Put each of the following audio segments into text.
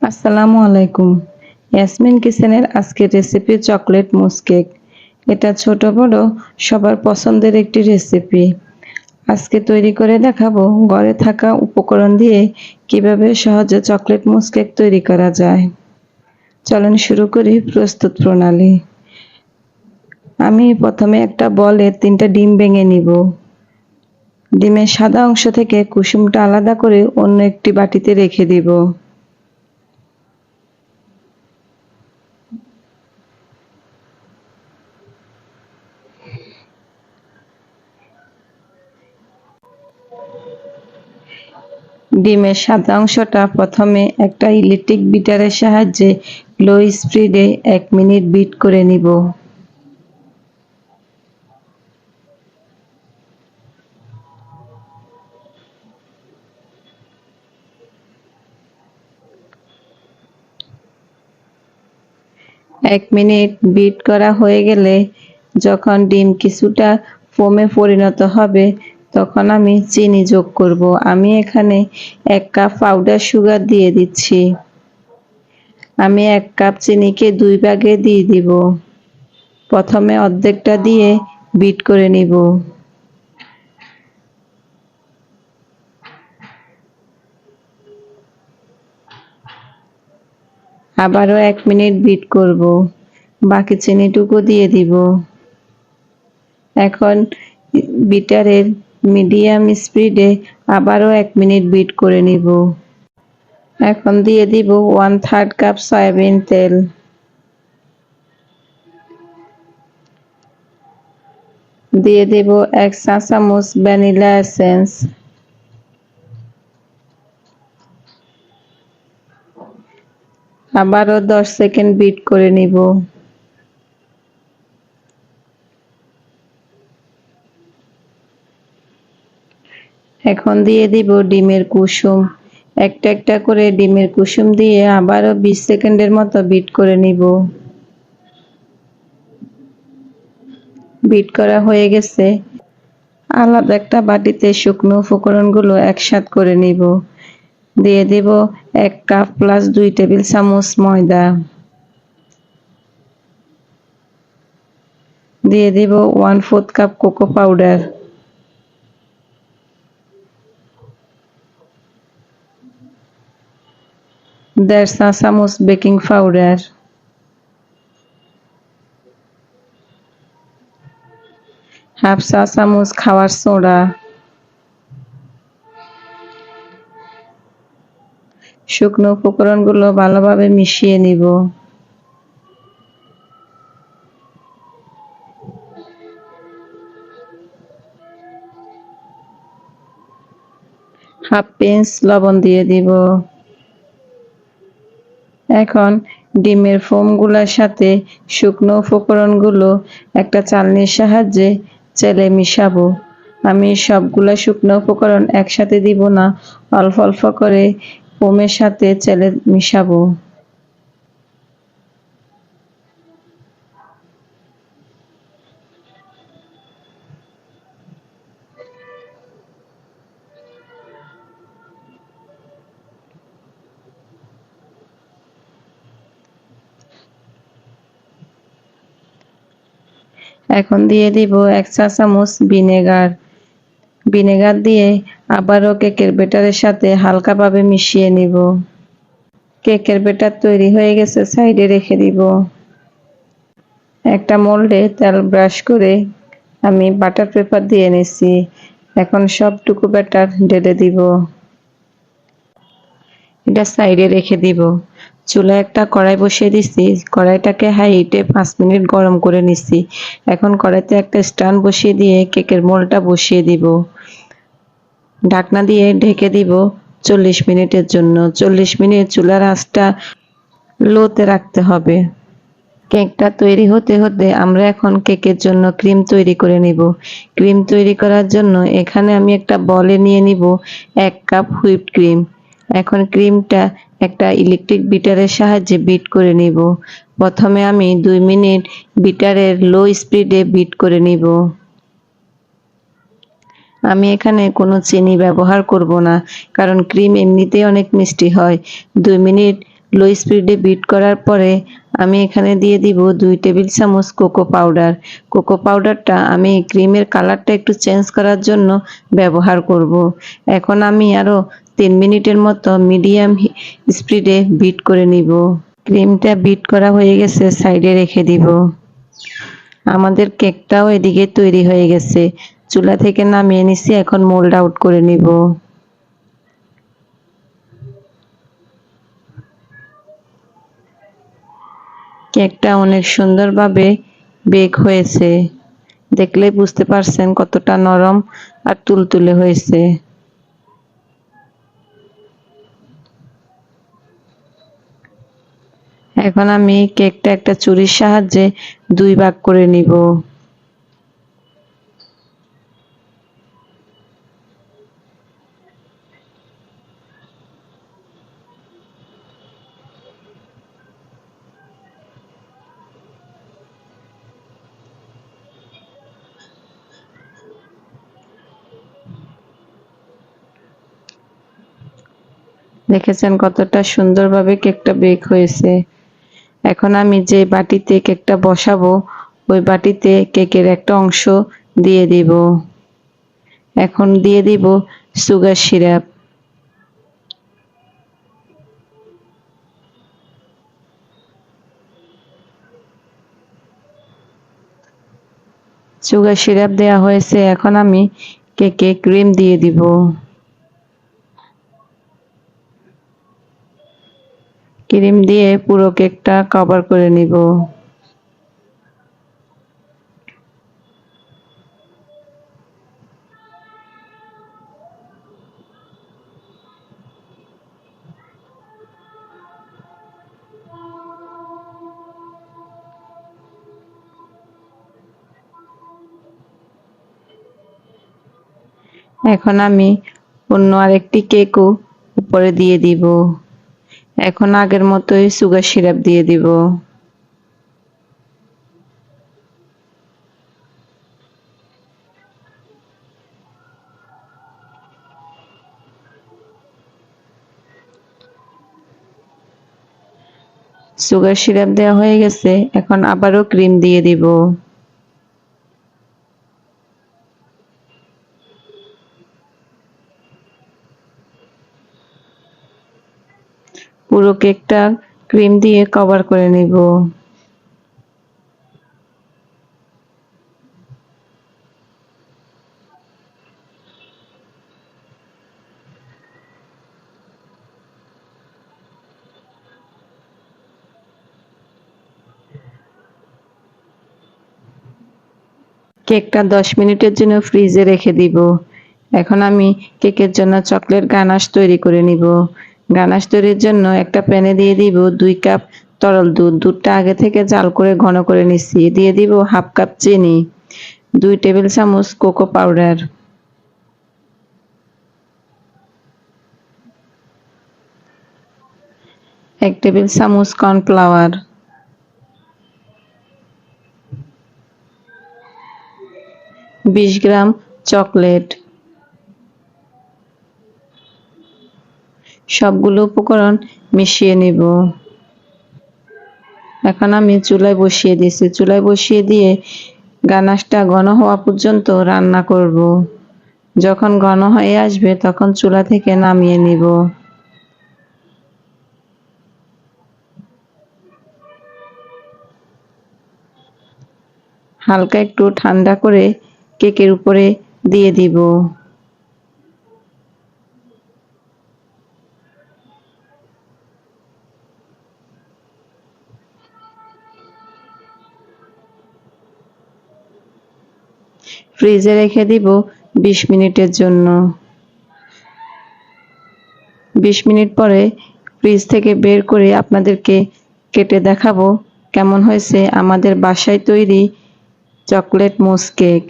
আসসালামু আলাইকুম। ইয়াসমিন কিচেনের আজকের রেসিপি চকলেট মুস কেক। এটা ছোট বড় সবার পছন্দের একটি রেসিপি। আজকে তৈরি করে দেখাবো ঘরে থাকা উপকরণ দিয়ে কিভাবে সহজে চকলেট মুস কেক তৈরি করা যায়। চলুন শুরু করি প্রস্তুত প্রণালী। আমি প্রথমে একটা বলে 3টা ডিম ভেঙে নিব। ডিমের সাদা অংশ থেকে কুসুমটা আলাদা করে অন্য একটি বাটিতে রেখে দিব। ডিমের সাদা অংশটা প্রথমে একটা ইলেকট্রিক বিটারের সাহায্যে লো স্পিডে 1 মিনিট বিট করে নিব। এক মিনিট বিট করা হয়ে গেলে যখন ডিম কিছুটা ফোমে পরিণত হবে তখন আমি চিনি যোগ করব। আমি এখানে 1 কাপ পাউডার সুগার দিয়ে দিচ্ছি। আমি 1 কাপ চিনিকে 2 ভাগে দিয়ে দিব। প্রথমে অর্ধেকটা দিয়ে বিট করে নিব। আবারও 1 মিনিট বিট করব। বাকি চিনিটুকু দিয়ে দিব। এখন বিটারের মিডিয়াম স্পিডে আবারও 1 মিনিট বিট করে নিব। এখন দিয়ে দিব 1/3 কাপ সয়াবিন তেল। দিয়ে দেব 1 চা চামচ ভ্যানিলা এসেন্স। আবারও 10 সেকেন্ড বিট করে নিব। এখন দিয়ে দিব ডিমের কুসুম। একটা একটা করে ডিমের কুসুম দিয়ে আবারও 20 সেকেন্ডের মতো বিট করে নিব। বিট করা হয়ে গেছে। আলাদা একটা বাটিতে শুকনো উপকরণগুলো একসাথে করে নিব। দিয়ে দেব 1 কাপ প্লাস 2 টেবিল চামচ ময়দা। দিয়ে দেব 1/4 কাপ কোকো পাউডার। দেড় চা চামচ বেকিং পাউডার। হাফ চা চামচ খাওয়ার সোডা। শুকনো উপকরণগুলো ভালোভাবে মিশিয়ে নিব। হাফ পিঞ্চ লবণ দিয়ে দিব। এখন ডিমের ফোমগুলোর সাথে শুকনো উপকরণগুলো একটা চালনির সাহায্যে চেলে মিশাবো। আমি সবগুলা শুকনো উপকরণ একসাথে দিব না, অল্প অল্প করে ফোমের সাথে চেলে মিশাবো। এখন দিয়ে দিব 1 চা চামচ ভিনেগার। ভিনেগার দিয়ে আবারও কেকের ব্যাটারের সাথে হালকাভাবে মিশিয়ে নিব। কেকের ব্যাটার তৈরি হয়ে গেছে, সাইডে রেখে দিব। একটা মোল্ডে তেল ব্রাশ করে আমি বাটার পেপার দিয়ে নিছি। এখন সবটুকু ব্যাটার ঢেলে দিব। এটা সাইডে রেখে দিব। চুলায় একটা কড়াই বসিয়ে দিছি। কড়াইটাকে হাই হিটে 5 মিনিট গরম করে নিছি। এখন কড়াইতে একটা স্ট্যান্ড বসিয়ে দিয়ে কেকের মোল্ডটা বসিয়ে দিব। ঢাকনা দিয়ে ঢেকে দিব 40 মিনিটের জন্য। 40 মিনিট চুলার আঁচটা লোতে রাখতে হবে। কেকটা তৈরি হতে হতে আমরা এখন কেকের জন্য ক্রিম তৈরি করে নিব। ক্রিম তৈরি করার জন্য এখানে আমি একটা বলে নিয়ে নিব 1 কাপ হুইপড ক্রিম। এখন ক্রিমটা একটা ইলেকট্রিক বিটারের সাহায্যে বিট করে নিব। প্রথমে আমি 2 মিনিট বিটারের লো স্পিডে বিট করে নিব। আমি এখানে কোনো চিনি ব্যবহার করব না, কারণ ক্রিম এমনিতেই অনেক মিষ্টি হয়। 2 মিনিট লো স্পিডে বিট করার পরে আমি এখানে দিয়ে দিব 2 টেবিল চামচ কোকো পাউডার। কোকো পাউডারটা আমি ক্রিমের কালারটা একটু চেঞ্জ করার জন্য ব্যবহার করব। এখন আমি আরো 3 মিনিটের মতো মিডিয়াম স্পিডে বিট করে নিব। ক্রিমটা বিট করা হয়ে গেছে, সাইডে রেখে দিব। আমাদের কেকটাও এদিকে তৈরি হয়ে গেছে, চুলা থেকে নামিয়ে নিছি। এখন মোল্ড আউট করে নিব। কেকটা অনেক সুন্দরভাবে বেক হয়েছে, দেখলেই বুঝতে পারছেন কতটা নরম আর তুলতুলে হয়েছে। এখন আমি কেকটা একটা ছুরির সাহায্যে 2 ভাগ করে নিব। দেখেছেন কতটা সুন্দরভাবে কেকটা বেক হয়েছে। এখন আমি যে বাটিতে কেকটা বসাবো ওই বাটিতে কেকের একটা অংশ দিয়ে দিব। এখন দিয়ে দিব সুগার সিরাপ। সুগার সিরাপ দেওয়া হয়েছে, এখন আমি কেকে ক্রিম দিয়ে দিব। ক্রিম দিয়ে পুরো কেকটা কভার করে নিব। এখন আমি অন্য আরেকটি কেকও উপরে দিয়ে দিব। এখন আগের মতোই সুগার সিরাপ দিয়ে দিব। সুগার সিরাপ দেওয়া হয়ে গেছে, এখন আবারও ক্রিম দিয়ে দিব। পুরো কেকটা ক্রিম দিয়ে কভার করে নিব। কেকটা 10 মিনিটের জন্য ফ্রিজে রেখে দিব। এখন আমি কেকের জন্য চকলেট গানাশ তৈরি করে নিব। গানাশ তৈরির জন্য একটা প্যানে দিয়ে দিব 2 কাপ তরল দুধ। দুধটা আগে থেকে জাল করে ঘন করে নিচ্ছি। দিয়ে দিব হাফ কাপ চিনি, 2 টেবিল চামচ কোকো পাউডার, 1 টেবিল চামচ কর্নফ্লাওয়ার, 20 গ্রাম চকলেট। সবগুলো উপকরণ মিশিয়ে নিব। এখন আমি চুলায় বসিয়ে দিয়েছি। চুলায় বসিয়ে দিয়ে গানাশটা ঘন হওয়া পর্যন্ত রান্না করব। যখন ঘন হয়ে আসবে তখন চুলা থেকে নামিয়ে নিব। হালকা একটু ঠান্ডা করে কেকের উপরে দিয়ে দিব। ফ্রিজে রেখে দিব 20 মিনিটের জন্য। 20 মিনিট পরে ফ্রিজ থেকে বের করে আপনাদেরকে কেটে দেখাবো কেমন হয়েছে আমাদের বাসায় তৈরি চকলেট মুস কেক।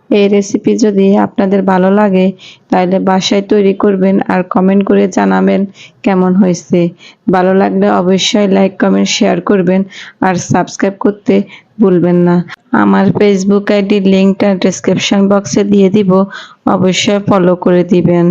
এই রেসিপি যদি আপনাদের ভালো লাগে তাহলে বাসায় তৈরি করবেন আর কমেন্ট করে জানাবেন কেমন হয়েছে। ভালো লাগলে অবশ্যই লাইক, কমেন্ট, শেয়ার করবেন আর সাবস্ক্রাইব করতে ভুলবেন না। আমার ফেসবুক আইডির লিঙ্কটা ডেসক্রিপশন বক্সে দিয়ে দিব, অবশ্যই ফলো করে দিবেন।